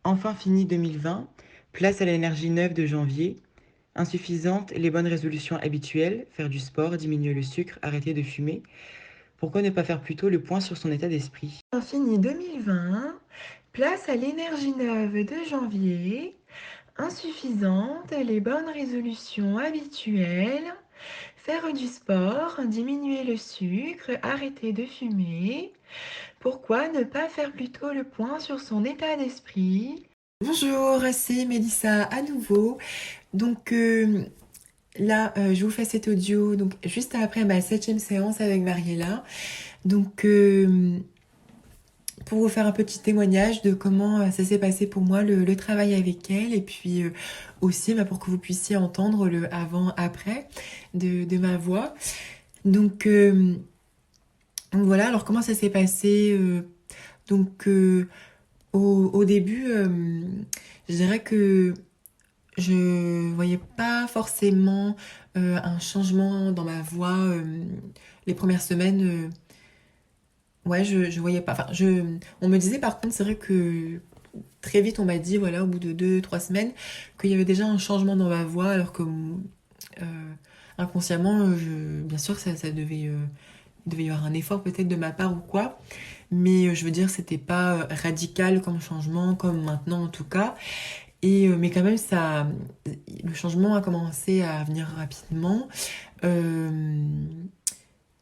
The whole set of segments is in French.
Enfin fini 2020, place à l'énergie neuve de janvier. Insuffisante, les bonnes résolutions habituelles, faire du sport, diminuer le sucre, arrêter de fumer. Pourquoi ne pas faire plutôt le point sur son état d'esprit? Infini 2020, place à l'énergie neuve de janvier. Insuffisante, les bonnes résolutions habituelles, faire du sport, diminuer le sucre, arrêter de fumer. Pourquoi ne pas faire plutôt le point sur son état d'esprit? Bonjour, c'est Mélissa à nouveau. Donc là, je vous fais cet audio donc juste après ma 7e séance avec Mariella. Donc pour vous faire un petit témoignage de comment ça s'est passé pour moi le travail avec elle et puis aussi pour que vous puissiez entendre le avant-après de ma voix. Donc voilà, alors comment ça s'est passé donc au début, je dirais que je voyais pas forcément un changement dans ma voix les premières semaines. Ouais, je voyais pas. Enfin, on me disait par contre, c'est vrai que très vite on m'a dit, voilà, au bout de 2, 3 semaines, qu'il y avait déjà un changement dans ma voix, alors que inconsciemment, bien sûr, ça devait, il devait y avoir un effort peut-être de ma part ou quoi. Mais je veux dire, c'était pas radical comme changement, comme maintenant en tout cas. Et mais quand même, le changement a commencé à venir rapidement. Euh,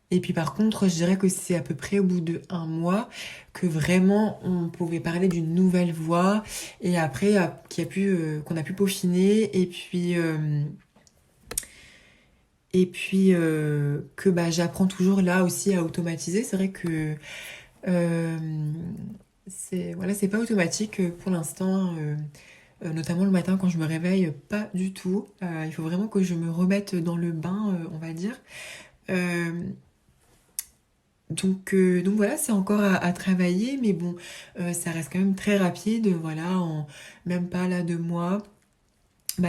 et puis par contre, je dirais que c'est à peu près au bout de 1 mois que vraiment on pouvait parler d'une nouvelle voix. Et après, qu'on a pu peaufiner. Et puis que j'apprends toujours là aussi à automatiser. C'est vrai que euh, c'est pas automatique pour l'instant. Notamment le matin quand je me réveille, pas du tout. Il faut vraiment que je me remette dans le bain, on va dire. Euh, donc voilà, c'est encore à travailler, mais bon, ça reste quand même très rapide. Voilà, en même pas là 2 mois,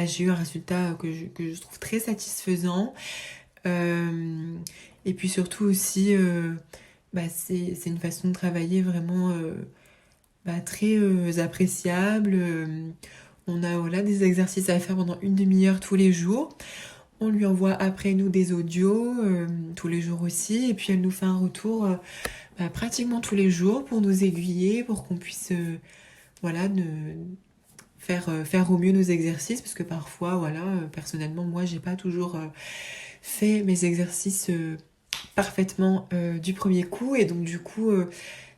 j'ai eu un résultat que je trouve très satisfaisant. Euh, et puis surtout aussi, c'est une façon de travailler vraiment très appréciable. On a voilà, des exercices à faire pendant une demi-heure tous les jours. On lui envoie après nous des audios tous les jours aussi. Et puis elle nous fait un retour pratiquement tous les jours pour nous aiguiller, pour qu'on puisse voilà, faire au mieux nos exercices. Parce que parfois, voilà, personnellement, moi, j'ai pas toujours fait mes exercices parfaitement du premier coup. Et donc du coup,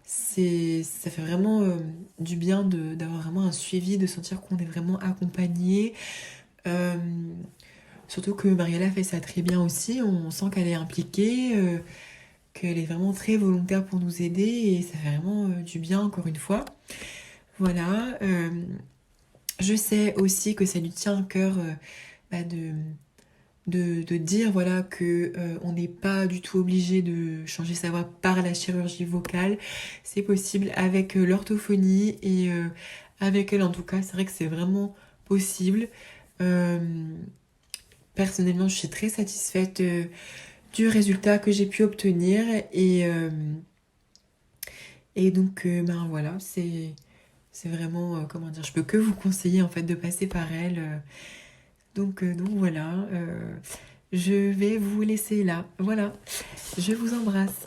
ça fait vraiment du bien d'avoir vraiment un suivi, de sentir qu'on est vraiment accompagné. Euh, Surtout que Mariella fait ça très bien aussi, on sent qu'elle est impliquée, qu'elle est vraiment très volontaire pour nous aider et ça fait vraiment du bien encore une fois. Voilà, je sais aussi que ça lui tient à cœur de dire voilà que on n'est pas du tout obligé de changer sa voix par la chirurgie vocale. C'est possible avec l'orthophonie et avec elle en tout cas, c'est vrai que c'est vraiment possible. Euh, Personnellement, je suis très satisfaite du résultat que j'ai pu obtenir et donc voilà, c'est vraiment comment dire, je peux que vous conseiller en fait de passer par elle. Donc voilà, je vais vous laisser là. Voilà, je vous embrasse.